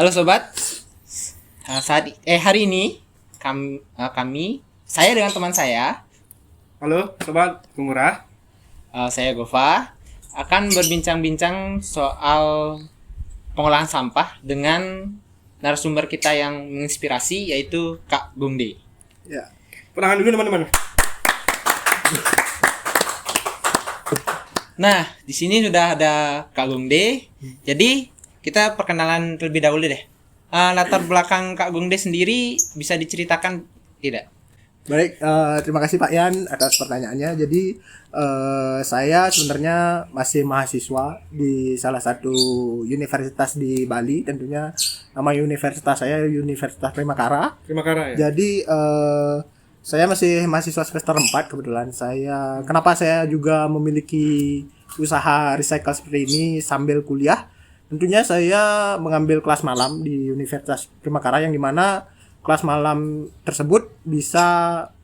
Halo sobat. Hari ini saya dengan teman saya, Halo sobat Kumurah. saya Gova, akan berbincang-bincang soal pengolahan sampah dengan narasumber kita yang menginspirasi, yaitu Kak Gungde. Ya. Penahan dulu teman-teman. Nah, di sini sudah ada Kak Gungde. Jadi kita perkenalan terlebih dahulu deh. Latar belakang Kak Gungde sendiri bisa diceritakan tidak? Baik, terima kasih Pak Yan atas pertanyaannya. Jadi saya sebenarnya masih mahasiswa di salah satu universitas di Bali. Tentunya nama universitas saya Universitas Primakara. Primakara ya. Jadi saya masih mahasiswa semester 4 kebetulan. Kenapa saya juga memiliki usaha recycle seperti ini sambil kuliah? Tentunya saya mengambil kelas malam di Universitas Primakara yang dimana kelas malam tersebut bisa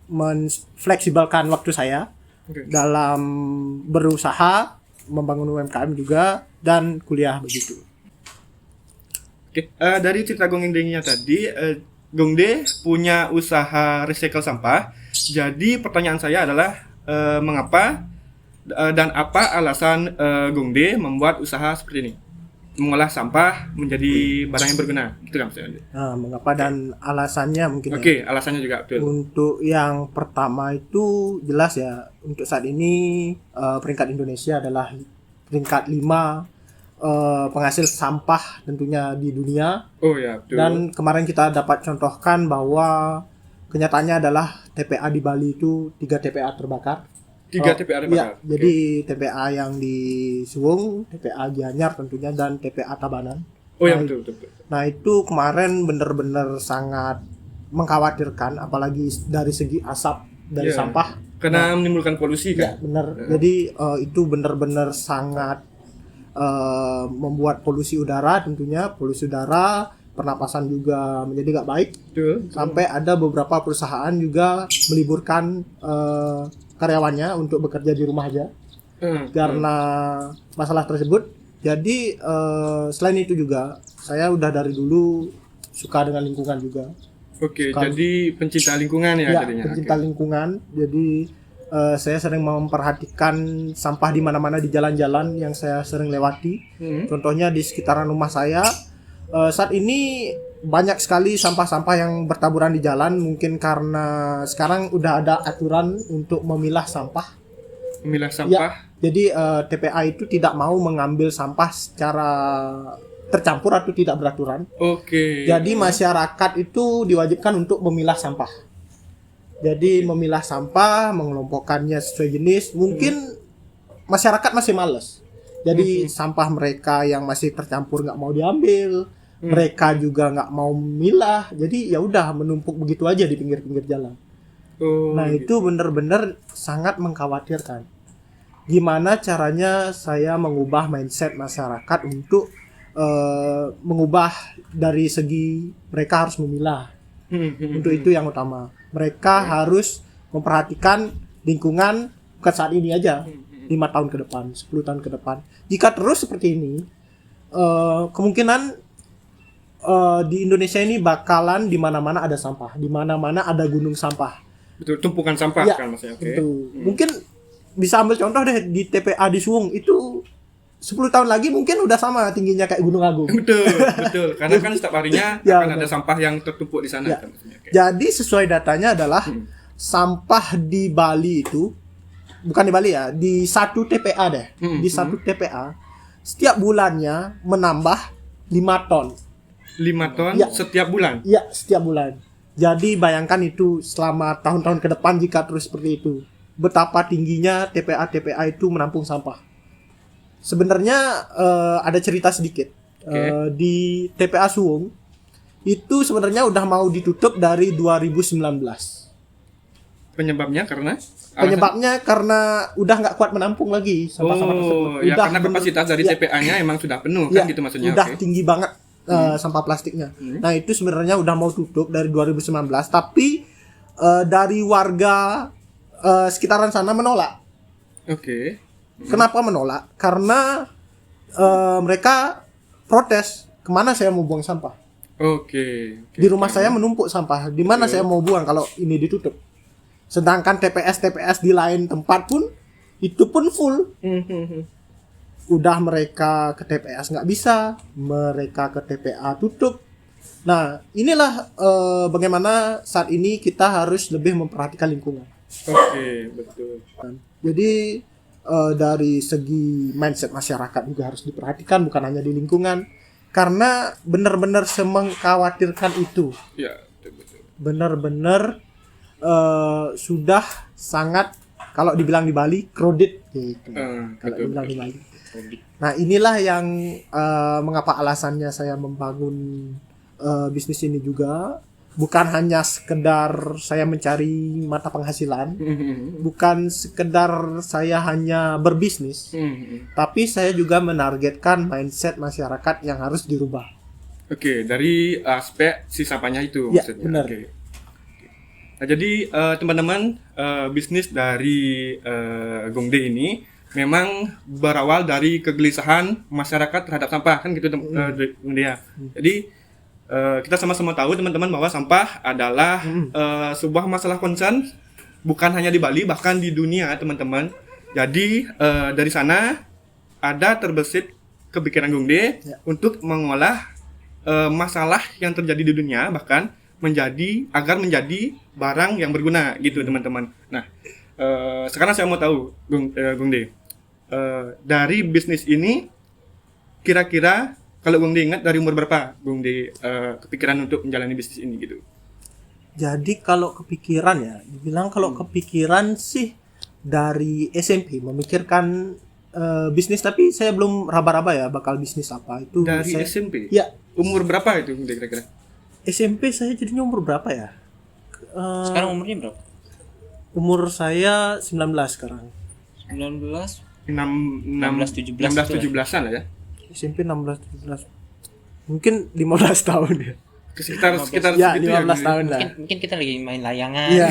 menfleksibelkan waktu saya dalam berusaha membangun UMKM juga dan kuliah begitu. Oke, dari cerita Gongdengnya tadi, Gongde punya usaha recycle sampah. Jadi pertanyaan saya adalah mengapa dan apa alasan Gongde membuat usaha seperti ini? Mengolah sampah menjadi barang yang berguna, gitu kan maksudnya? Nah, mengapa dan alasannya mungkin Oke, alasannya juga betul. Untuk yang pertama itu jelas ya, untuk saat ini peringkat Indonesia adalah peringkat 5 penghasil sampah tentunya di dunia. Oh ya, betul. Dan kemarin kita dapat contohkan bahwa kenyataannya adalah TPA di Bali itu 3 TPA terbakar. 3 TPA Ya, terbakar. jadi TPA yang di Suwung, TPA Gianyar tentunya, dan TPA Tabanan. Oh ya, Nah, betul. Nah itu kemarin benar-benar sangat mengkhawatirkan, apalagi dari segi asap dari Iya. sampah. Karena menimbulkan polusi Ya kan? benar. Jadi itu benar-benar sangat membuat polusi udara, tentunya polusi udara, pernapasan juga menjadi nggak baik. Betul. Sampai ada beberapa perusahaan juga meliburkan karyawannya untuk bekerja di rumah aja karena masalah tersebut. Jadi selain itu juga saya udah dari dulu suka dengan lingkungan juga. Oke, jadi pencinta lingkungan ya, Ya, jadinya. pencinta Oke. lingkungan. Jadi saya sering memperhatikan sampah di mana-mana di jalan-jalan yang saya sering lewati. Contohnya di sekitaran rumah saya saat ini banyak sekali sampah-sampah yang bertaburan di jalan, mungkin karena sekarang udah ada aturan untuk memilah sampah. Memilah sampah. Jadi TPA itu tidak mau mengambil sampah secara tercampur atau tidak beraturan. Oke. Jadi masyarakat itu diwajibkan untuk memilah sampah. Jadi memilah sampah, mengelompokkannya sesuai jenis. Mungkin masyarakat masih males. Jadi sampah mereka yang masih tercampur nggak mau diambil. Mereka juga nggak mau memilah. Jadi ya udah menumpuk begitu aja di pinggir-pinggir jalan. Oh, Nah gitu. itu benar-benar sangat mengkhawatirkan. Gimana caranya saya mengubah mindset masyarakat untuk mengubah dari segi mereka harus memilah. Untuk itu yang utama. Mereka harus memperhatikan lingkungan bukan saat ini aja. 5 tahun ke depan, 10 tahun ke depan. Jika terus seperti ini, kemungkinan di Indonesia ini bakalan di mana-mana ada sampah, di mana-mana ada gunung sampah. Betul, tumpukan sampah Ya, kan maksudnya. Oke. Betul. Mungkin bisa ambil contoh deh di TPA di Suwung itu 10 tahun lagi mungkin udah sama tingginya kayak Gunung Agung. Betul. Karena kan setiap harinya Ya, akan ada betul. sampah yang tertumpuk di sana Ya. kan maksudnya. Oke. Jadi sesuai datanya adalah sampah di Bali itu, bukan di Bali ya, di satu TPA deh. Di satu TPA setiap bulannya menambah 5 ton. 5 ton Ya. setiap bulan. Iya, setiap bulan. Jadi bayangkan itu selama tahun-tahun ke depan jika terus seperti itu. Betapa tingginya TPA-TPA itu menampung sampah. Sebenarnya ada cerita sedikit. Di TPA Suwung itu sebenarnya udah mau ditutup dari 2019. Penyebabnya karena Penyebabnya karena udah nggak kuat menampung lagi sampah-sampah tersebut. Ya Udah karena kapasitas dari ya, TPA-nya emang sudah penuh ya, kan gitu maksudnya. udah Oke. tinggi banget sampah plastiknya. Nah itu sebenarnya udah mau tutup dari 2019, tapi dari warga sekitaran sana menolak. Oke. Kenapa menolak? Karena mereka protes, kemana saya mau buang sampah? Oke. Di rumah saya menumpuk sampah. Di mana Oke. saya mau buang kalau ini ditutup? Sedangkan TPS di lain tempat pun itu pun full. Udah mereka ke TPS nggak bisa, mereka ke TPA tutup. Nah, inilah bagaimana saat ini kita harus lebih memperhatikan lingkungan. Oke, betul. Jadi dari segi mindset masyarakat juga harus diperhatikan, bukan hanya di lingkungan, karena benar-benar semengkhawatirkan itu, Ya, betul. benar-benar sudah sangat, kalau dibilang di Bali crowded gitu. Kalau Betul. dibilang di Bali. Nah, inilah yang mengapa alasannya saya membangun bisnis ini juga, bukan hanya sekedar saya mencari mata penghasilan, bukan sekedar saya hanya berbisnis, tapi saya juga menargetkan mindset masyarakat yang harus dirubah. Oke, dari aspek si sampahnya itu Ya, maksudnya. benar. Oke. Nah, jadi teman-teman, bisnis dari Gongdae ini memang berawal dari kegelisahan masyarakat terhadap sampah, kan gitu Gongdae. Jadi kita sama-sama tahu teman-teman bahwa sampah adalah sebuah masalah concern bukan hanya di Bali, bahkan di dunia, teman-teman. Jadi dari sana ada terbesit kepikiran Gongdae Ya. untuk mengolah masalah yang terjadi di dunia, bahkan agar menjadi barang yang berguna gitu, teman-teman. Nah, sekarang saya mau tahu Gongdae, dari bisnis ini kira-kira kalau Gongdae ingat dari umur berapa Gongdae kepikiran untuk menjalani bisnis ini gitu? Jadi kalau kepikiran ya, dibilang kalau kepikiran sih dari SMP memikirkan bisnis, tapi saya belum raba-raba ya bakal bisnis apa itu. Dari saya, SMP? Ya, Umur berapa itu Gongdae kira-kira? SMP saya jadinya umur berapa ya? Sekarang umurnya berapa? Umur saya 19 sekarang. 19. 16, 17 17-an lah ya. SMP 16 17. Mungkin 15 tahun ya. Sekitar Ya, segitu 15 Gongdae. tahun lah. Mungkin kita lagi main layangan. Iya.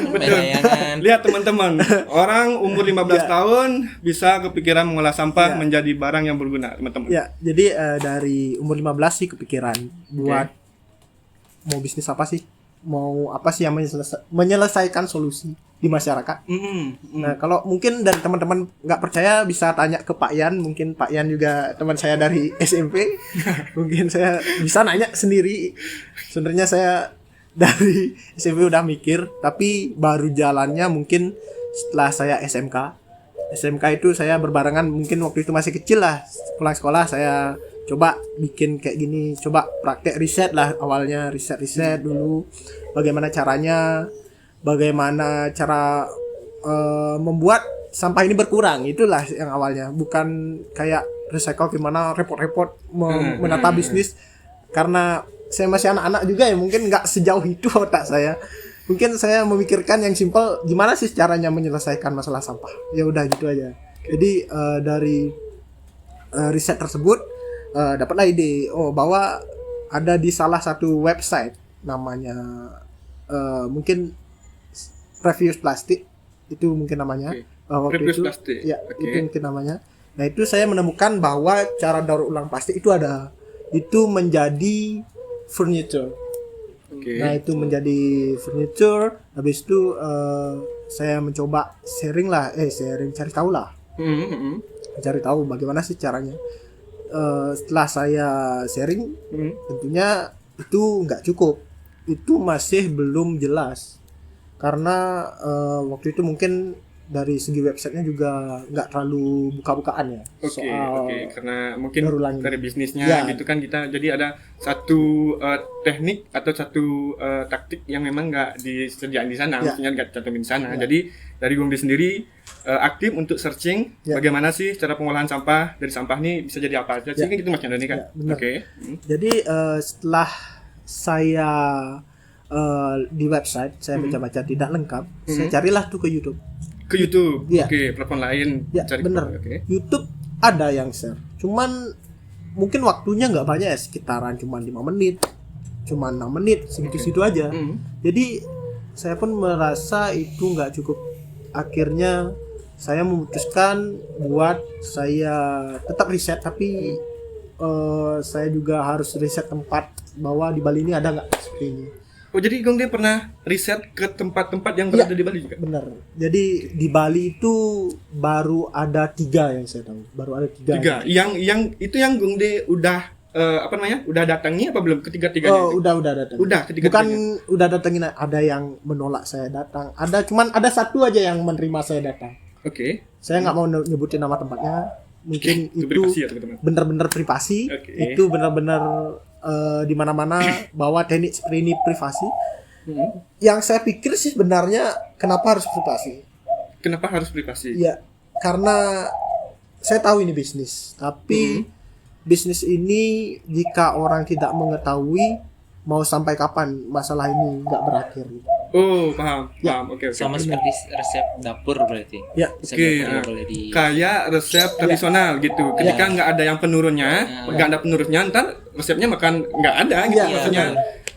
Main layangan. Lihat teman-teman, orang umur 15 Ya. tahun bisa kepikiran mengolah sampah Ya. menjadi barang yang berguna, teman-teman. Ya, jadi dari umur 15 sih kepikiran buat mau bisnis apa sih? Mau apa sih yang menyelesaikan solusi di masyarakat. Nah, kalau mungkin dari teman-teman nggak percaya bisa tanya ke Pak Yan. Mungkin Pak Yan juga teman saya dari SMP. Mungkin saya bisa nanya sendiri. Sebenarnya saya dari SMP udah mikir, tapi baru jalannya mungkin setelah saya SMK. SMK itu saya berbarengan, mungkin waktu itu masih kecil lah. Pulang sekolah saya coba bikin kayak gini, coba praktek riset lah awalnya, riset dulu bagaimana caranya, bagaimana cara membuat sampah ini berkurang. Itulah yang awalnya, bukan kayak recycle gimana repot-repot menata bisnis, karena saya masih anak-anak juga ya, mungkin nggak sejauh itu otak saya. Mungkin saya memikirkan yang simpel, gimana sih caranya menyelesaikan masalah sampah. Ya udah gitu aja. Jadi dari riset tersebut dapatlah ide bahwa ada di salah satu website namanya mungkin Refuse Plastic, itu mungkin namanya. Oke. Waktu Refuse itu, Plastic. ya, Oke. itu mungkin namanya. Nah, itu saya menemukan bahwa cara daur ulang plastik itu ada, itu menjadi furniture. Oke. Nah, itu menjadi furniture. Habis itu saya mencoba sharing cari tahu lah, cari tahu bagaimana sih caranya. Setelah saya sharing, tentunya itu nggak cukup, itu masih belum jelas, karena waktu itu mungkin dari segi websitenya juga nggak terlalu buka-bukaan ya soal karena mungkin daur ulang dari bisnisnya Ya. gitu kan, kita jadi ada satu teknik atau satu taktik yang memang nggak disediakan di sana, Ya. maksudnya nggak cantumin di sana. Ya. Jadi dari Gongdae sendiri aktif untuk searching Ya. bagaimana sih cara pengolahan sampah dari sampah ini bisa jadi apa aja sih, Ya. kan gitu Mas Chandra nih kan. Ya, benar. Oke. Jadi setelah saya di website saya baca-baca tidak lengkap, saya carilah tuh ke YouTube. Ke YouTube. Ya. Oke, platform lain Ya, cari. bener. Oke. YouTube ada yang share, cuman mungkin waktunya nggak banyak ya, sekitaran cuma 5 menit, cuma 6 menit, segitu-segitu aja. Jadi saya pun merasa itu nggak cukup. Akhirnya saya memutuskan buat saya tetap riset, tapi saya juga harus riset tempat bahwa di Bali ini ada nggak seperti ini. Oh, jadi Gongde pernah riset ke tempat-tempat yang berada di Bali juga? Benar. Jadi di Bali itu baru ada 3 yang saya tahu. Baru ada 3. Tiga. Yang itu yang Gongde udah udah datangi apa belum ketiga-tiganya? Oh, udah datang. Udah Bukan ketiga-tiganya. udah datangin, ada yang menolak saya datang. Cuman ada satu aja yang menerima saya datang. Oke. Saya nggak mau nyebutin nama tempatnya. Mungkin Itu itu privasi ya, teman-teman. benar-benar privasi. Oke. Itu benar-benar di mana-mana bahwa teknik seperti ini privasi. Yang saya pikir sih sebenarnya kenapa harus privasi? Kenapa harus privasi? Ya, karena saya tahu ini bisnis, tapi bisnis ini jika orang tidak mengetahui mau sampai kapan masalah ini nggak berakhir. Oh, paham. Ya. Paham. Oke. Sama seperti resep dapur berarti. Ya, Resep Oke, dapur yang boleh di kayak resep tradisional gitu. Ketika nggak ada yang penurunnya, nggak ada penerusnya, ntar resepnya makan nggak ada gitu. Iya, Maksudnya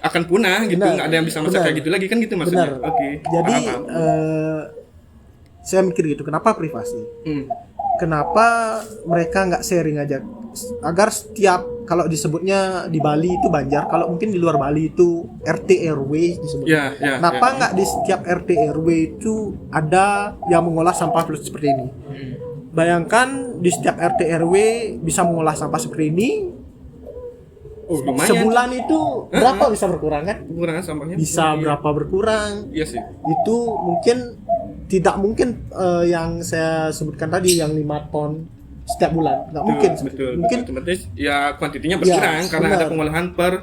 akan punah gitu, Benar. nggak ada yang bisa masak Benar. kayak gitu lagi kan gitu maksudnya. benar. Oke. Jadi Paham. saya mikir gitu, kenapa privasi? Hmm. Kenapa mereka nggak sharing aja? Agar setiap, kalau disebutnya di Bali itu Banjar, kalau mungkin di luar Bali itu RT RW disebutnya. Ya. Kenapa nggak di setiap RT RW itu ada yang mengolah sampah seperti ini? Bayangkan di setiap RT RW bisa mengolah sampah seperti ini. Oh, lumayan. Sebulan itu berapa bisa berkurang kan? Pengurangan sampahnya Bisa iya. berapa berkurang? Iya sih. Itu mungkin tidak mungkin yang saya sebutkan tadi yang 5 ton setiap bulan. Nggak mungkin. Betul. Mungkin Otomatis ya kuantitinya berkurang Ya, karena benar. ada pengolahan per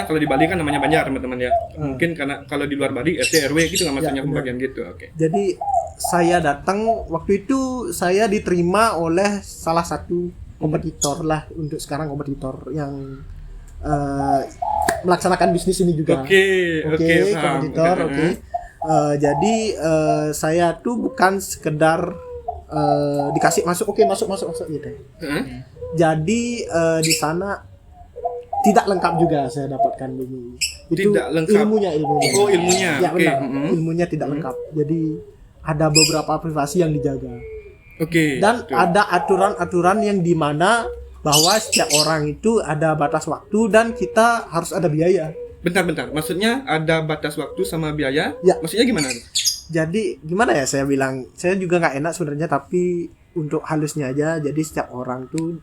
kalau di Bali kan namanya Banjar teman-teman ya. Mungkin karena kalau di luar Bali RT RW gitu nggak maksudnya benar. pembagian gitu. Oke. jadi saya datang waktu itu, saya diterima oleh salah satu kompetitor lah, untuk sekarang kompetitor yang melaksanakan bisnis ini juga. Oke, paham. Kompetitor. Oke. Jadi saya tuh bukan sekedar dikasih masuk, oke masuk gitu. Jadi di sana tidak lengkap juga saya dapatkan ini. Itu Tidak lengkap. ilmunya. Oh, ilmunya. Ya Oke. benar. Ilmunya tidak lengkap. Jadi ada beberapa privasi yang dijaga. Oke. Dan betul. ada aturan-aturan yang dimana bahwa setiap orang itu ada batas waktu dan kita harus ada biaya. Bentar. Maksudnya ada batas waktu sama biaya? Ya. Maksudnya gimana? Jadi gimana ya saya bilang, saya juga nggak enak sebenarnya, tapi untuk halusnya aja. Jadi setiap orang tuh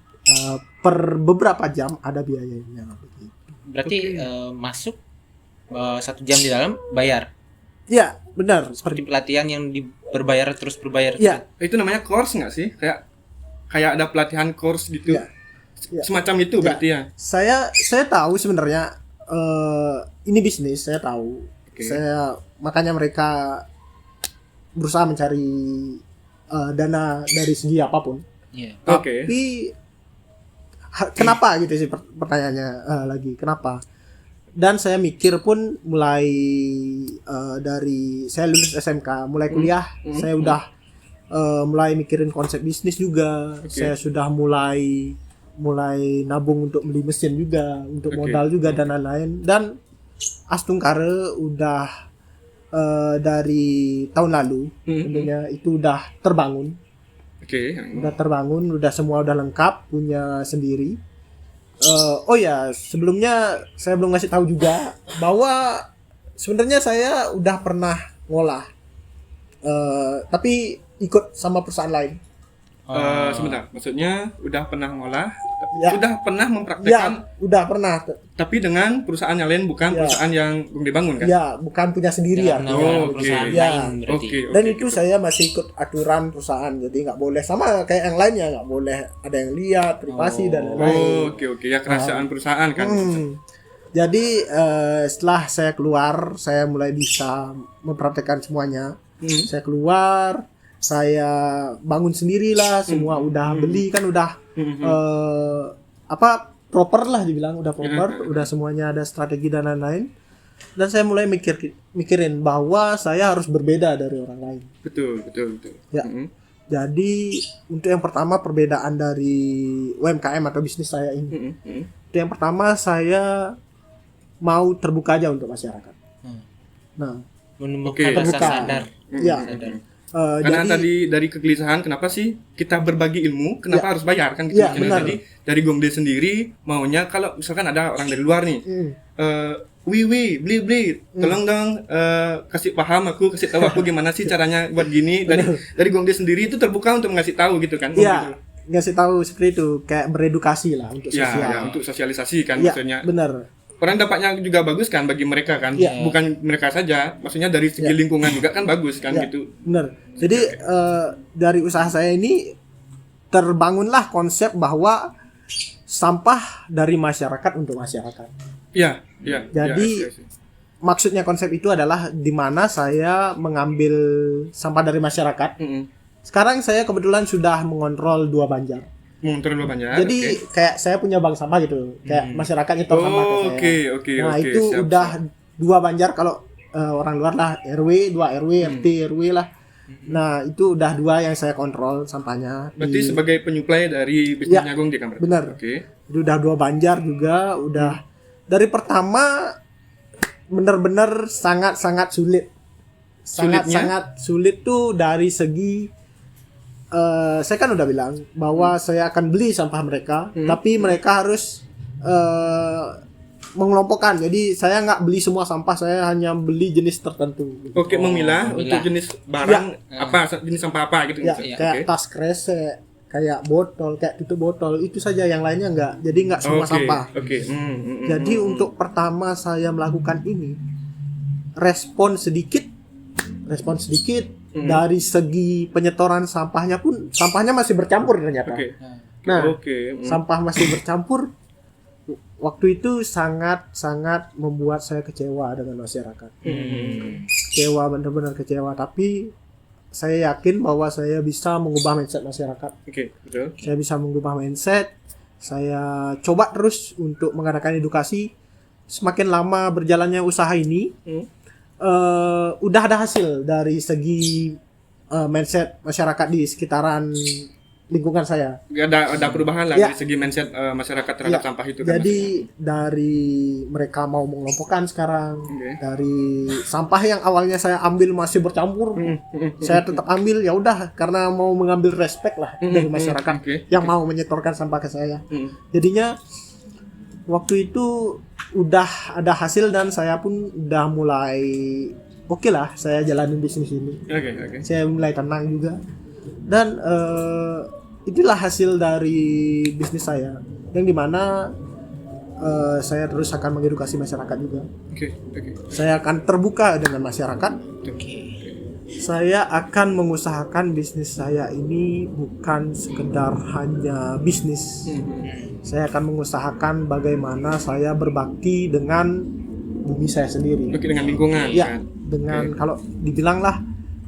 per beberapa jam ada biayanya. Berarti masuk 1 jam di dalam bayar. Ya benar. Seperti pelatihan yang berbayar terus berbayar. Ya. Itu namanya course nggak sih? Kayak ada pelatihan course gitu. Ya. Semacam itu berarti ya. Saya tahu sebenarnya ini bisnis, saya tahu. Oke. Makanya mereka berusaha mencari dana dari segi apapun. Iya. Oke. Tapi kenapa gitu sih pertanyaannya lagi, kenapa? Dan saya mikir pun mulai dari saya lulus SMK, mulai kuliah, saya udah mulai mikirin konsep bisnis juga. Oke. Saya sudah mulai nabung untuk beli mesin juga, untuk Oke. modal juga dan lain-lain. Dan Astungkare udah dari tahun lalu tentunya itu udah terbangun. Oke. Udah semua udah lengkap, punya sendiri. Oh ya, sebelumnya saya belum ngasih tahu juga bahwa sebenarnya saya udah pernah ngolah, tapi ikut sama perusahaan lain. Sebentar, maksudnya udah pernah ngolah, Ya. udah pernah mempraktekkan, Ya, udah pernah. tapi dengan perusahaan yang lain bukan Ya. perusahaan yang belum dibangun kan? Ya, bukan punya sendiri ya. Jangan Oh, menawarkan oke. perusahaan Ya. lain berarti. Oke. Dan itu saya masih ikut aturan perusahaan, jadi nggak boleh sama kayak yang lainnya, nggak boleh ada yang lihat privasi dan lain-lain. Oke, ya kerahasiaan perusahaan kan. Jadi setelah saya keluar, saya mulai bisa mempraktekkan semuanya. Saya keluar, saya bangun sendirilah, semua udah beli kan, udah proper lah dibilang, udah proper, udah semuanya ada strategi dan lain-lain. Dan saya mulai mikirin bahwa saya harus berbeda dari orang lain. Betul. Ya. Jadi untuk yang pertama, perbedaan dari UMKM atau bisnis saya ini. Itu yang pertama, saya mau terbuka aja untuk masyarakat. Nah, Menemukan Oke. rasa Terbuka. sadar. ya. Sadar. Karena jadi tadi dari kegelisahan kenapa sih kita berbagi ilmu, kenapa harus bayar kan gitu. Ya, Jadi benar. dari Gongdae sendiri maunya kalau misalkan ada orang dari luar nih, beli, tolong dong kasih paham aku, kasih tahu aku gimana sih caranya buat gini. Dari Gongdae sendiri itu terbuka untuk ngasih tahu gitu kan. Iya, ngasih tahu seperti itu, kayak beredukasi lah untuk Ya, sosial. ya, untuk sosialisasi kan Ya, maksudnya. benar. Orang dampaknya juga bagus kan bagi mereka kan, Iya. bukan mereka saja, maksudnya dari segi lingkungan juga kan bagus kan Ya, gitu. benar. Jadi dari usaha saya ini terbangunlah konsep bahwa sampah dari masyarakat untuk masyarakat. Iya, iya. Jadi, maksudnya konsep itu adalah di mana saya mengambil sampah dari masyarakat. Sekarang saya kebetulan sudah mengontrol 2 Banjar. Mengontrol banyak. Jadi kayak saya punya bank sampah gitu, kayak masyarakat nyetor sampah ke saya. Oke. Nah itu siap, udah siap. 2 Banjar kalau orang luar lah RW, 2 RW, RT, RW lah. Nah itu udah 2 yang saya kontrol sampahnya. Berarti sebagai penyuplai dari bisnisnya Gongdae kan berarti? Benar. Oke. Itu udah 2 Banjar juga, udah dari pertama benar-benar sangat-sangat sulit. Sangat-sangat sulit tuh dari segi saya kan udah bilang bahwa saya akan beli sampah mereka, tapi mereka harus mengelompokkan. Jadi saya nggak beli semua sampah, saya hanya beli jenis tertentu. Oke, memilah memilah. untuk jenis barang apa, jenis sampah apa gitu Ya, maksudnya. kayak Oke. tas kresek, kayak botol, kayak tutup botol, itu saja, yang lainnya nggak. Jadi nggak semua sampah. Oke. Jadi untuk pertama saya melakukan ini, respon sedikit dari segi penyetoran sampahnya pun sampahnya masih bercampur ternyata. Oke. Nah, Oke. sampah masih bercampur. Waktu itu sangat membuat saya kecewa dengan masyarakat. Kecewa, benar-benar kecewa. Tapi saya yakin bahwa saya bisa mengubah mindset masyarakat. Oke, betul. Saya bisa mengubah mindset. Saya coba terus untuk mengadakan edukasi. Semakin lama berjalannya usaha ini, udah ada hasil dari segi mindset masyarakat di sekitaran lingkungan saya. Ada perubahan lah Ya. dari segi mindset masyarakat terhadap Ya, sampah itu kan. jadi dari mereka mau mengelompokkan sekarang, Oke. dari sampah yang awalnya saya ambil masih bercampur, saya tetap ambil, ya udah, karena mau mengambil respect lah dari masyarakat Oke. yang mau menyetorkan sampah ke saya. Mm. Jadinya waktu itu udah ada hasil dan saya pun udah mulai oke lah, saya jalanin bisnis ini. Oke. Saya mulai tenang juga. Dan inilah hasil dari bisnis saya, yang dimana saya terus akan mengedukasi masyarakat juga. Oke. Saya akan terbuka dengan masyarakat. Oke. Saya akan mengusahakan bisnis saya ini bukan sekedar hanya bisnis. Saya akan mengusahakan bagaimana saya berbakti dengan bumi saya sendiri. Oke, dengan lingkungan Ya, kan. dengan kalau dibilang lah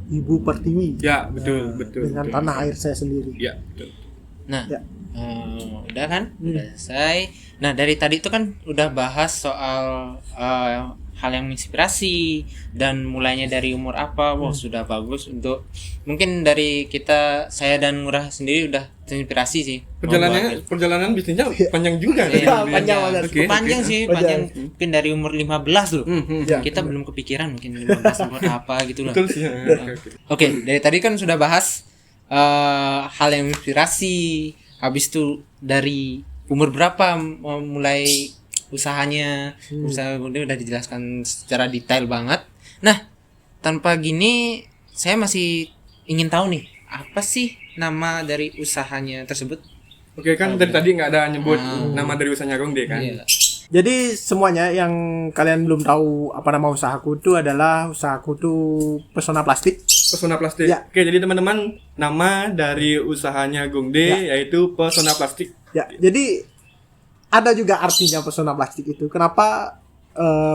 Ibu Pertiwi. Ya, betul. Dengan tanah air saya sendiri. Ya, betul. Nah, Ya. udah kan? Udah selesai. Nah, dari tadi itu kan udah bahas soal hal yang menginspirasi dan mulainya dari umur apa. Wah, sudah bagus. Untuk mungkin dari saya dan Ngurah sendiri udah terinspirasi sih. Perjalanan bisnisnya panjang juga. Iya, panjang banget. Oke, panjang oke. sih, Panjang. panjang. Mungkin dari umur 15 loh. Ya, Kita belum kepikiran mungkin 15 umur apa gitu loh. Betul sih. Oke. Oke, dari tadi kan sudah bahas hal yang menginspirasi. Habis itu dari umur berapa mulai usahanya, usaha Gongdae udah dijelaskan secara detail banget. Nah, tanpa gini saya masih ingin tahu nih, apa sih nama dari usahanya tersebut? Oke, kan dari tadi nggak ada nyebut nama dari usahanya Gongdae kan. Iya. Jadi semuanya yang kalian belum tahu apa nama usahaku itu adalah usahaku tuh Pesona Plastik. Pesona Plastik. Ya. Oke, jadi teman-teman, nama dari usahanya Gongdae yaitu Pesona Plastik. Ya, jadi ada juga artinya Pesona Plastik itu. Kenapa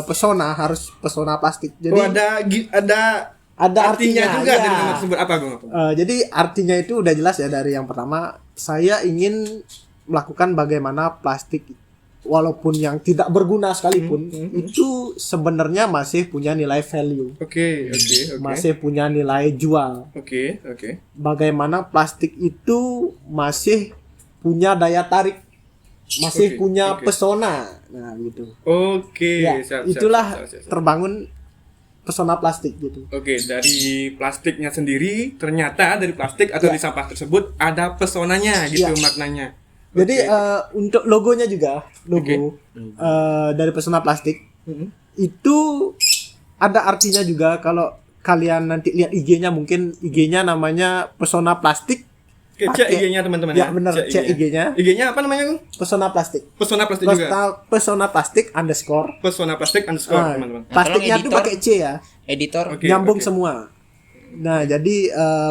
pesona harus pesona plastik? Jadi ada artinya juga ya. dari nama tersebut apa, Gong? Jadi artinya itu udah jelas ya dari yang pertama. Saya ingin melakukan bagaimana plastik walaupun yang tidak berguna sekalipun itu sebenarnya masih punya nilai value. Oke. Masih punya nilai jual. Oke. Bagaimana plastik itu masih punya daya tarik, masih Oke, punya oke. pesona. Nah, gitu. Oke, Ya, siap, itulah siap. terbangun pesona plastik gitu. Oke, dari plastiknya sendiri ternyata dari plastik atau Ya. di sampah tersebut ada pesonanya gitu Ya. maknanya. Jadi Oke. untuk logonya juga Oke. dari pesona plastik Mm-mm. itu ada artinya juga. Kalau kalian nanti lihat IG-nya, mungkin IG-nya namanya pesona plastik. Oke, cek Pakai- IG-nya teman-teman Ya, benar, cek IG-nya. IG-nya apa namanya, Gung? Pesona plastik. Pesona plastik juga. Pesona plastik underscore. Pesona plastik underscore Ah, teman-teman. plastiknya Tolong tuh editor. pakai C ya. Editor. Oke. Nyambung semua. Nah, jadi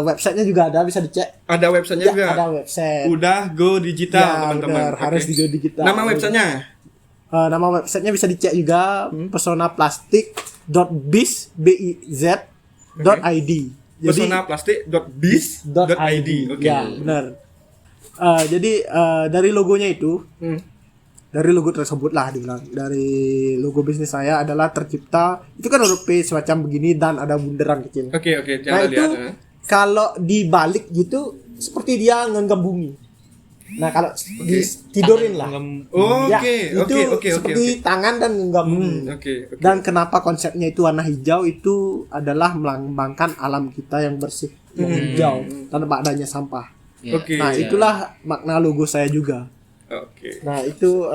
websitenya juga ada, bisa dicek. Ada websitenya Ya, juga. ada website. Udah go digital Ya, teman-teman. benar, Oke. harus di Go Digital. Nama websitenya? Nama websitenya bisa dicek juga, pesonaplastik.biz.id. Jadi pesonaplastik.biz.id. Oke. Ya, benar. Jadi dari logonya itu, Hmm. dari logo tersebut lah dibilang, dari logo bisnis saya adalah tercipta, itu kan huruf P semacam begini dan ada bundaran kecil. Oke, Nah jangan itu lihat. kalau dibalik gitu seperti dia ngenggam bumi. Nah kalau tidurin lah. Ya, itu seperti tangan dan ngenggam bumi. Oke. Dan kenapa konsepnya itu warna hijau, itu adalah melambangkan alam kita yang bersih, yang hijau tanpa adanya sampah. Ya. Oke. Nah itulah makna logo saya juga. Oke. Nah itu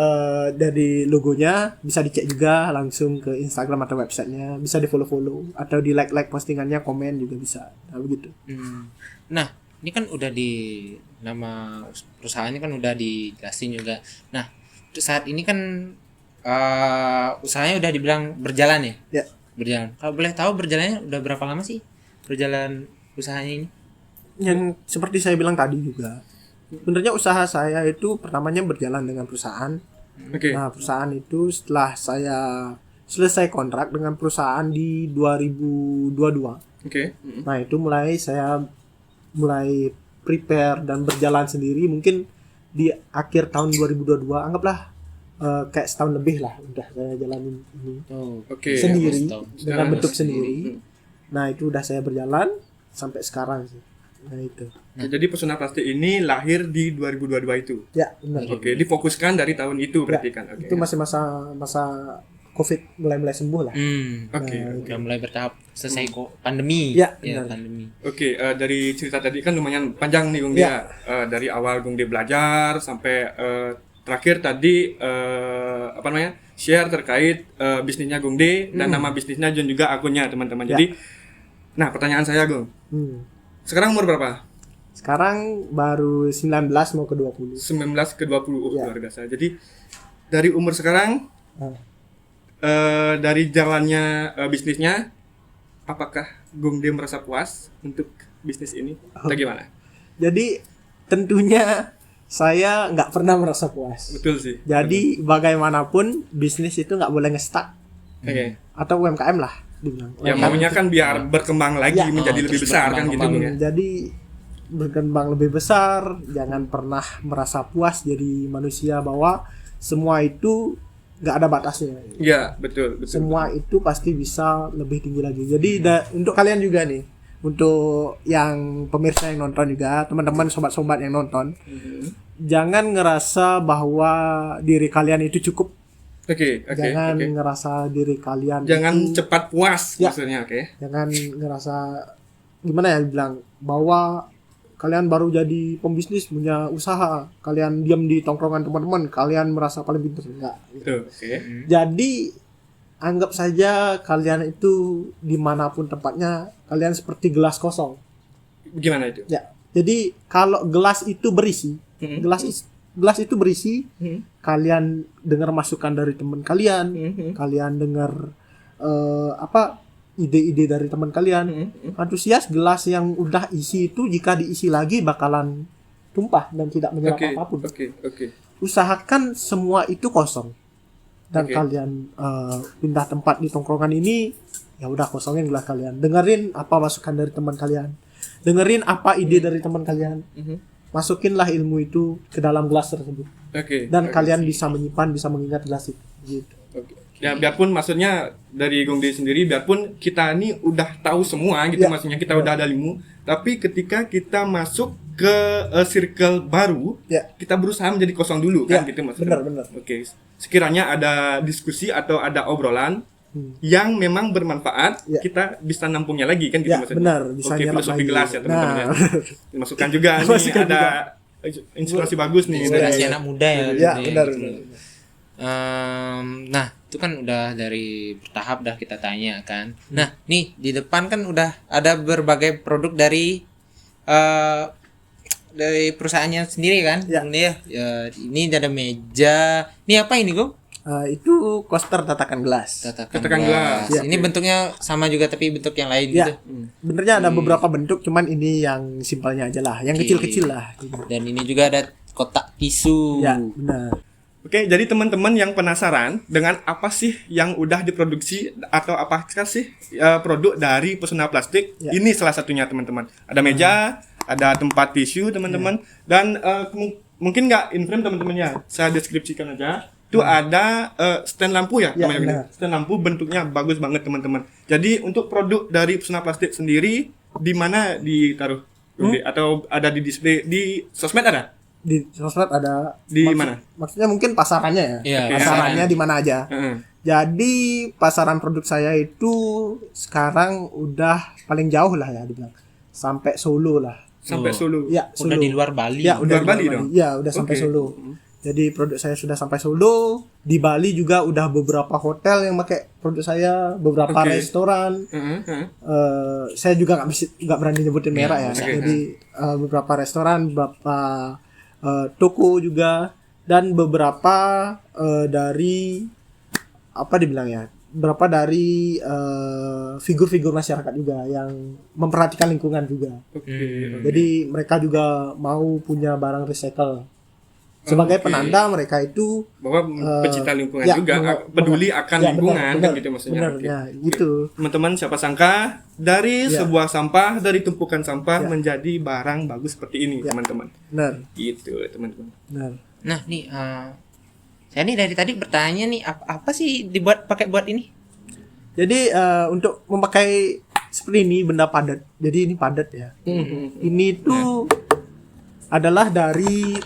dari logonya bisa dicek juga langsung ke Instagram atau websitenya, bisa di follow atau di like postingannya, komen juga bisa. Nah begitu. Nah, ini kan udah di nama perusahaannya kan udah dijelasin juga. Nah, untuk saat ini kan usahanya udah dibilang berjalan ya? Ya. Berjalan. Kalau boleh tahu berjalannya udah berapa lama sih berjalan usahanya ini? Yang seperti saya bilang tadi juga, sebenarnya usaha saya itu pertamanya berjalan dengan perusahaan. Oke. Nah perusahaan itu setelah saya selesai kontrak dengan perusahaan di 2022. Oke. Nah itu saya mulai prepare dan berjalan sendiri. Mungkin di akhir tahun 2022, anggaplah kayak setahun lebih lah udah saya jalanin ini Oke. sendiri, setahun. dengan Sekarang bentuk mas- sendiri. Nah itu udah saya berjalan sampai sekarang sih. Nah itu Jadi Pesona Plastik ini lahir di 2022 itu. ya benar. Oke, difokuskan dari tahun itu berarti kan. Oke. Itu masih masa COVID mulai sembuh lah. Oke. Udah mulai bertahap selesai kok pandemi. Ya, benar. pandemi. Oke, dari cerita tadi kan lumayan panjang nih Gung Ya. Dia. Dari awal Gung Dia belajar sampai terakhir tadi share terkait bisnisnya Gung Dia dan nama bisnisnya dan juga akunnya teman-teman. Ya. Jadi, nah pertanyaan saya Gung, sekarang umur berapa? Sekarang baru 19 mau ke 20. 19 ke 20, Ya. luar biasa. Jadi dari umur sekarang, Ah. dari jalannya bisnisnya, apakah Gung Dia merasa puas untuk bisnis ini? Atau gimana? Jadi tentunya saya nggak pernah merasa puas. Betul sih. Jadi bagaimanapun bisnis itu nggak boleh nge-stuck, Oke. atau UMKM lah dibilang. Ya maunya kan biar berkembang lagi Ya. menjadi lebih Terus besar kan gitu berkembang, Gung ya. Jadi berkembang lebih besar, jangan pernah merasa puas jadi manusia, bahwa semua itu nggak ada batasnya. Iya, betul. Semua itu pasti bisa lebih tinggi lagi. Jadi untuk kalian juga nih, untuk yang pemirsa yang nonton juga, teman-teman sobat-sobat yang nonton, jangan ngerasa bahwa diri kalian itu cukup. Oke. Jangan ngerasa diri kalian Jangan itu, cepat puas Ya. maksudnya, oke. jangan ngerasa gimana ya bilang, bahwa kalian baru jadi pembisnis, punya usaha, kalian diam di tongkrongan teman-teman, kalian merasa paling pintar. Enggak. Tuh, oke. Jadi anggap saja kalian itu dimanapun tempatnya, kalian seperti gelas kosong. Gimana itu? Ya. Jadi kalau gelas itu berisi, gelas itu berisi, kalian dengar masukan dari teman kalian, kalian dengar ide-ide dari teman kalian, antusias, gelas yang udah isi itu jika diisi lagi bakalan tumpah dan tidak menyerap Oke. apapun. Oke. Usahakan semua itu kosong. Dan Oke. kalian pindah tempat di tongkrongan ini, ya udah kosongin gelas kalian. Dengerin apa masukan dari teman kalian. Dengerin apa ide dari teman kalian. Masukinlah ilmu itu ke dalam gelas tersebut. Oke. Dan kalian bisa menyimpan, bisa mengingat gelas itu. Gitu. Oke. Ya biarpun maksudnya dari Gung Dia sendiri, biarpun kita ini udah tahu semua gitu, Ya. maksudnya kita udah ada ilmu, tapi ketika kita masuk ke circle baru, Ya. kita berusaha menjadi kosong dulu kan Ya, gitu maksudnya. benar. Oke. Sekiranya ada diskusi atau ada obrolan, yang memang bermanfaat, Ya. kita bisa nampungnya lagi kan gitu Ya, maksudnya. benar, bisa Oke, nyerap filosofi lagi. gelas ya teman-teman ya. Nah. Dimasukkan juga nih Dimasukkan ada inspirasi bagus nih Inspirasi dari anak muda ya. Ya, gitu benar. gitu. Nah, itu kan udah dari bertahap dah kita tanya kan. Nah, nih di depan kan udah ada berbagai produk dari perusahaannya sendiri kan. Ya. Bung Dea. Ya, ini ada meja. Ini apa ini, Gung? Itu coaster tatakan gelas. Tatakan gelas. Ya. Ini bentuknya sama juga tapi bentuk yang lain Ya, gitu. benernya ada beberapa bentuk, cuman ini yang simpelnya aja lah, yang Oke. kecil-kecil lah. Dan ini juga ada kotak tisu. Ya, benar. Oke, jadi teman-teman yang penasaran dengan apa sih yang udah diproduksi atau apakah sih produk dari Pesona Plastik? Ya. Ini salah satunya teman-teman. Ada meja, ada tempat tisu teman-teman, dan mungkin nggak in frame teman-temannya. Saya deskripsikan aja. Itu ada stand lampu ya, Ya, namanya gini. benar. Stand lampu bentuknya bagus banget teman-teman. Jadi untuk produk dari Pesona Plastik sendiri di mana ditaruh? Atau ada di display di sosmed ada? Di sosmed ada. Di mana? Maksudnya mungkin pasarannya ya. Iya, Pasarannya pasaran. di mana aja. Heeh. Jadi pasaran produk saya itu sekarang udah paling jauh lah ya dibilang. Sampai Solo lah. Sampai Oh. Solo. Ya, Udah Solo. di luar Bali. Ya, udah Luar di Bali luar dong? Ya, udah sampai Oke. Solo. Jadi produk saya sudah sampai Solo. Di Bali juga udah beberapa hotel yang pakai produk saya, beberapa Oke. restoran. Heeh, heeh. Saya juga nggak berani nyebutin merah ya. oke. Jadi beberapa restoran, beberapa toko juga, dan beberapa dari apa dibilang ya, beberapa dari figur-figur masyarakat juga yang memperhatikan lingkungan juga. Oke. Jadi mereka juga mau punya barang recycle. Sebagai Oke. penanda mereka itu Bahwa pecinta lingkungan ya, juga peduli akan ya, lingkungan benar, kan benar, gitu maksudnya. benar, Oke. ya, gitu. Teman-teman siapa sangka dari Ya. sebuah sampah, dari tumpukan sampah Ya. menjadi barang bagus seperti ini Ya. teman-teman. Benar, Gitu teman-teman. benar. Nah, nih saya nih dari tadi bertanya nih apa sih pakai buat ini? Jadi untuk memakai seperti ini benda padat. Jadi ini padat ya. Ini tuh adalah dari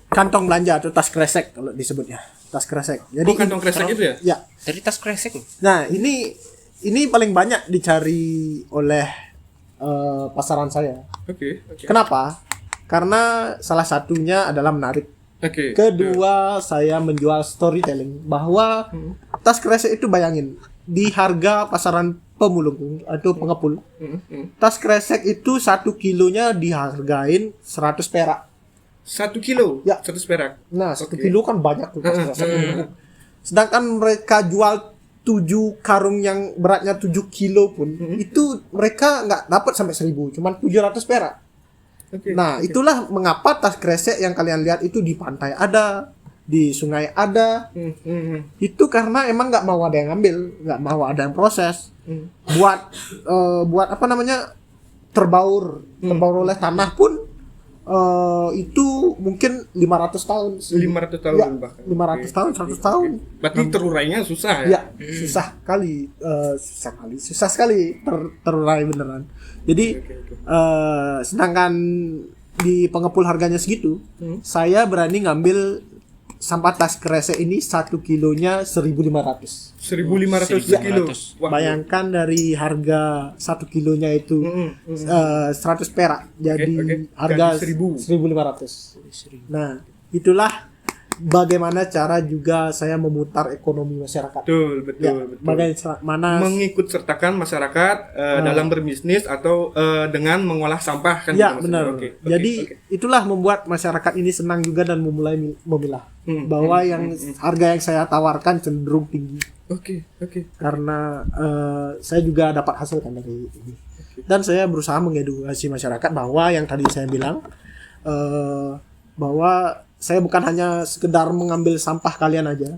kantong belanja atau tas kresek kalau disebutnya. Tas kresek. Jadi Oh, kantong kresek itu ya? Ya. Dari tas kresek loh. Nah, ini paling banyak dicari oleh pasaran saya. Oke, oke. Kenapa? Karena salah satunya adalah menarik. Oke. Kedua, saya menjual storytelling bahwa tas kresek itu bayangin di harga pasaran pemulung atau pengepul. Tas kresek itu 1 kilonya dihargain 100 perak. 1 kilo, Ya. 100 perak. Nah, 1 Oke. kilo kan banyak tuh tas kresek. Sedangkan mereka jual 7 karung yang beratnya 7 kilo pun itu mereka nggak dapat sampai 1.000, cuman 700 perak. Oke. Nah, itulah mengapa tas kresek yang kalian lihat itu di pantai ada, di sungai ada. Itu karena emang nggak mau ada yang ngambil, nggak mau ada yang proses. Buat apa namanya, terbaur oleh tanah pun itu mungkin 500 tahun. 500 tahun Ya, bahkan. 500 Oke. tahun, 100 tahun. Berarti terurainya susah ya? Ya, susah sekali terurai beneran. Jadi Oke. sedangkan di pengepul harganya segitu, saya berani ngambil sampah tas kresek ini 1 kilonya 1.500. 1.500 kilo. 1.500. Wah. Bayangkan dari harga 1 kilonya itu 100 perak, jadi oke. harga Jadi 1.500. Nah, itulah bagaimana cara juga saya memutar ekonomi masyarakat. Betul, betul, Ya, betul. bagaimana Mengikut sertakan masyarakat dalam berbisnis atau dengan mengolah sampah kan ya gitu maksudnya. benar. Oke, oke, Jadi oke. itulah membuat masyarakat ini senang juga dan memulai memilah bahwa yang harga yang saya tawarkan cenderung tinggi Oke, oke. karena saya juga dapat hasil kan dari ini. Dan saya berusaha mengedukasi masyarakat bahwa yang tadi saya bilang bahwa saya bukan hanya sekedar mengambil sampah kalian aja,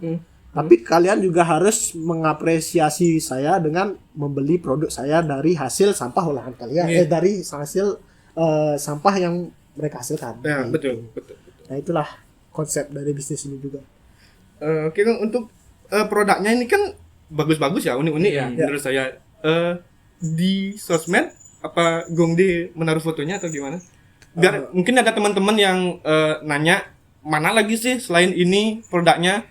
tapi kalian juga harus mengapresiasi saya dengan membeli produk saya dari hasil sampah olahan kalian, Iya. dari hasil sampah yang mereka hasilkan. Ya, Nah, betul, itu. betul. Nah, itulah konsep dari bisnis ini juga. Oke, Kang, untuk produknya ini kan bagus-bagus ya, unik-unik ya, menurut saya. Di sosmed apa Gongde menaruh fotonya atau gimana? Biar mungkin ada teman-teman yang nanya mana lagi sih selain ini produknya.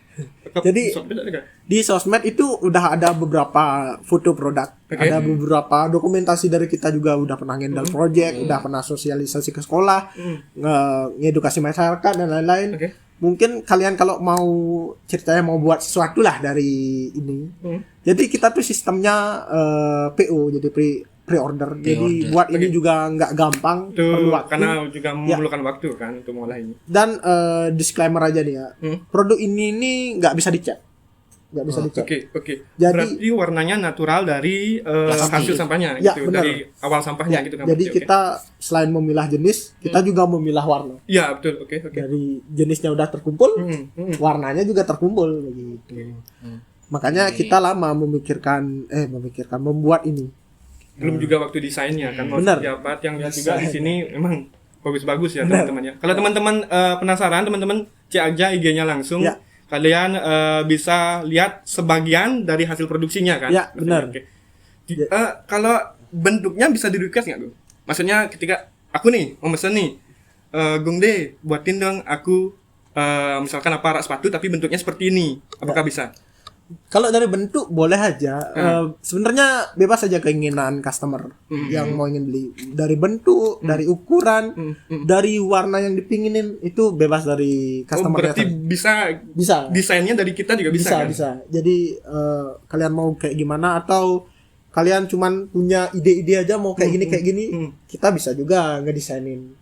Jadi, Sosmed ada nggak? di sosmed itu udah ada beberapa foto produk, ada beberapa dokumentasi dari kita juga udah pernah ngendal project, udah pernah sosialisasi ke sekolah, ngedukasi masyarakat dan lain-lain. Mungkin kalian kalau mau ceritanya mau buat sesuatu lah dari ini, jadi kita tuh sistemnya PO, jadi pre-order. Jadi buat ini juga nggak gampang, perlu waktu. Karena juga memerlukan waktu kan untuk mengolah ini. Dan disclaimer aja nih ya, produk ini nggak bisa dicat, nggak bisa dicat. Oke. Jadi Berarti warnanya natural dari hasil sampahnya, ya, gitu, benar. dari awal sampahnya gitu kan. Jadi kita selain memilah jenis, kita juga memilah warna. Iya betul, oke. Dari jenisnya udah terkumpul, warnanya juga terkumpul begitu. Makanya kita lama memikirkan membuat ini. Belum juga waktu desainnya kan, mau Benar. dapat yang lihat juga di sini memang bagus-bagus ya teman-teman ya. Kalau teman-teman penasaran, teman-teman cek aja IG-nya langsung. Ya. Kalian bisa lihat sebagian dari hasil produksinya kan. Ya, benar. Oke. Kalau bentuknya bisa di request nggak, Gung? Maksudnya ketika aku nih mau mesen nih, Gung De buatin dong aku misalkan rak sepatu tapi bentuknya seperti ini, apakah bisa? Kalau dari bentuk boleh aja. Sebenarnya bebas aja keinginan customer yang mau ingin beli. Dari bentuk, dari ukuran, dari warna yang dipinginin itu bebas dari customer. Berarti bisa desainnya dari kita juga bisa kan? Bisa. Jadi kalian mau kayak gimana atau kalian cuman punya ide-ide aja mau kayak gini, kita bisa juga ngedesainin.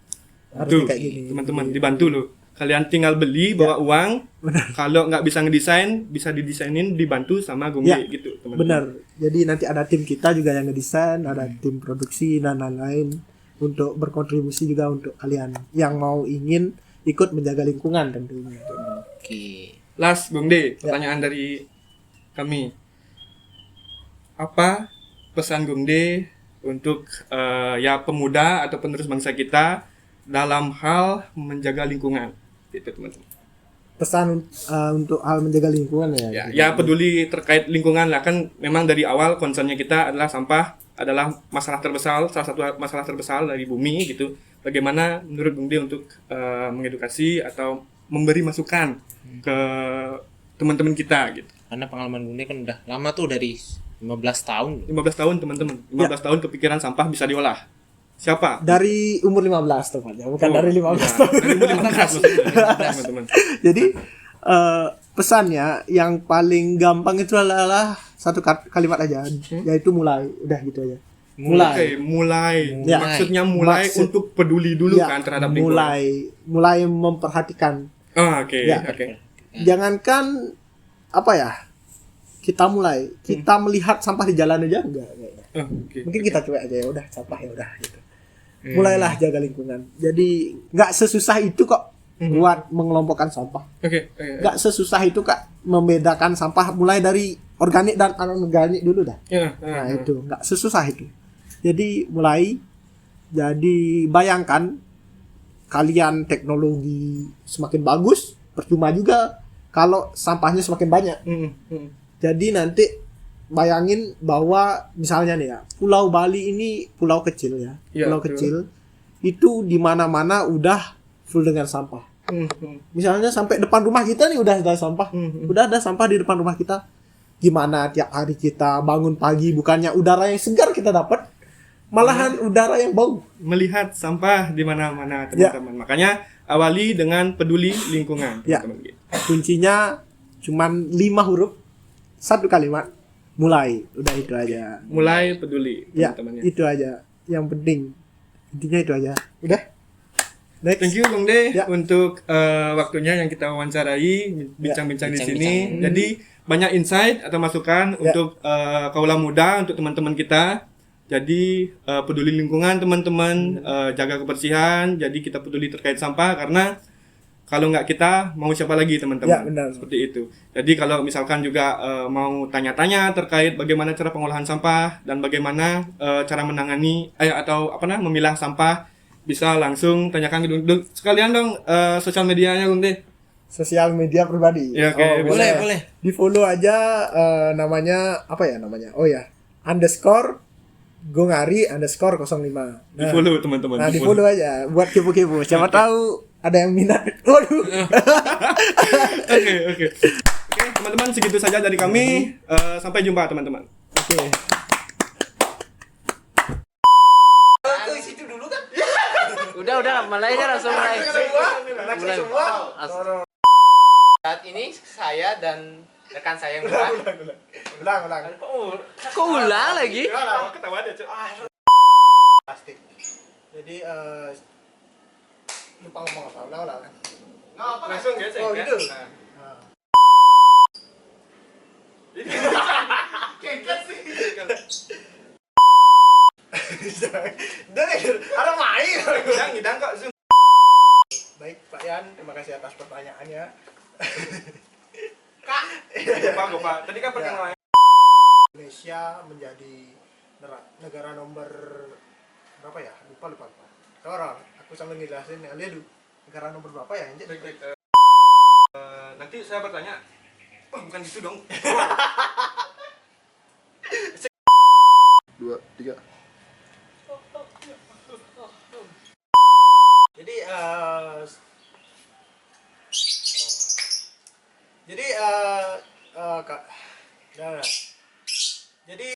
Harus kayak gini. Teman-teman dibantu loh. Kalian tinggal beli, bawa uang. Kalau nggak bisa ngedesain, bisa didesainin, dibantu sama Gung De gitu, teman-teman. Benar. Jadi nanti ada tim kita juga yang ngedesain, ada tim produksi dan lain-lain untuk berkontribusi juga untuk kalian yang mau ingin ikut menjaga lingkungan tentunya. Oke. Last, Gung De, pertanyaan dari kami. Apa pesan Gung De untuk pemuda atau penerus bangsa kita dalam hal menjaga lingkungan? Gitu teman-teman. Pesan untuk hal menjaga lingkungan Ya peduli terkait lingkungan lah, kan memang dari awal concernnya kita adalah sampah adalah masalah terbesar, salah satu masalah terbesar dari bumi gitu. Bagaimana menurut Gung De untuk mengedukasi atau memberi masukan ke teman-teman kita gitu. Karena pengalaman Gung De kan udah lama tuh, dari 15 tahun. 15 tahun teman-teman. 15 tahun kepikiran sampah bisa diolah. Siapa? Dari umur 15 tepatnya, bukan dari 15 tahun. Dari umur 15 maksudnya, teman-teman. Jadi pesannya yang paling gampang itu adalah satu kalimat aja, yaitu mulai. Udah gitu aja. Mulai. Ya. Maksudnya mulai untuk peduli dulu kan terhadap lingkungan. Mulai memperhatikan. Oke. Jangankan kita mulai, kita melihat sampah di jalan aja enggak. Mungkin kita cuek aja, ya udah sampah ya udah gitu. Mulailah jaga lingkungan. Jadi nggak sesusah itu kok buat mengelompokkan sampah. Nggak sesusah itu kak membedakan sampah, mulai dari organik dan anorganik dulu dah. Itu nggak sesusah itu. Jadi mulai. Jadi bayangkan kalian teknologi semakin bagus, percuma juga kalau sampahnya semakin banyak. Jadi nanti bayangin bahwa misalnya nih ya, Pulau Bali ini pulau kecil ya, pulau kecil itu di mana-mana udah full dengan sampah. Misalnya sampai depan rumah kita nih udah ada sampah, udah ada sampah di depan rumah kita. Gimana tiap hari kita bangun pagi, bukannya udara yang segar kita dapat, malahan udara yang bau. Melihat sampah di mana-mana teman-teman. Makanya awali dengan peduli lingkungan. Teman-teman. Kuncinya cuman 5 huruf, 1 kalimat. Mulai, udah itu aja. Mulai peduli, teman-teman. Itu aja. Yang penting, intinya itu aja. Udah. Next. Thank you Gung De untuk waktunya yang kita wawancarai, bincang-bincang di sini. Jadi banyak insight atau masukan untuk kaula muda, untuk teman-teman kita. Jadi peduli lingkungan teman-teman, jaga kebersihan. Jadi kita peduli terkait sampah, karena kalau nggak kita, mau siapa lagi teman-teman? Benar. Seperti itu. Jadi kalau misalkan juga mau tanya-tanya terkait bagaimana cara pengolahan sampah dan bagaimana cara menangani memilah sampah, bisa langsung tanyakan sekalian dong sosial medianya Gung De. Sosial media pribadi. Ya, boleh. Di follow aja namanya _Gongari_05. Di follow teman-teman. Di follow aja buat kepo-kepo. Siapa tahu ada yang minat. Waduh. Oke. Oke, teman-teman. teman-teman, segitu saja dari kami. Sampai jumpa teman-teman. Oke. Ke situ dulu kan? Udah, mulai aja langsung mulai. Langsung. Saat ini saya dan rekan saya yang Ulang. Kok ulang lagi? Ketawa deh, Cuk. Plastik. Jadi lupa ngomong apa? Ulang. Langsung gesek. Oh, gitu. Nah. Ada main. Ngidang kok, Zoom. Baik, Pak Yan, terima kasih atas pertanyaannya. Gopa. Tadi kan perkenalan. Indonesia menjadi negara nomor berapa ya? Lupa. Orang, aku sambil ngejelasin ya, lihat dulu. Negara nomor berapa ya? Nanti saya bertanya. Oh, bukan gitu dong. 2, 3. Jadi Kak, jadi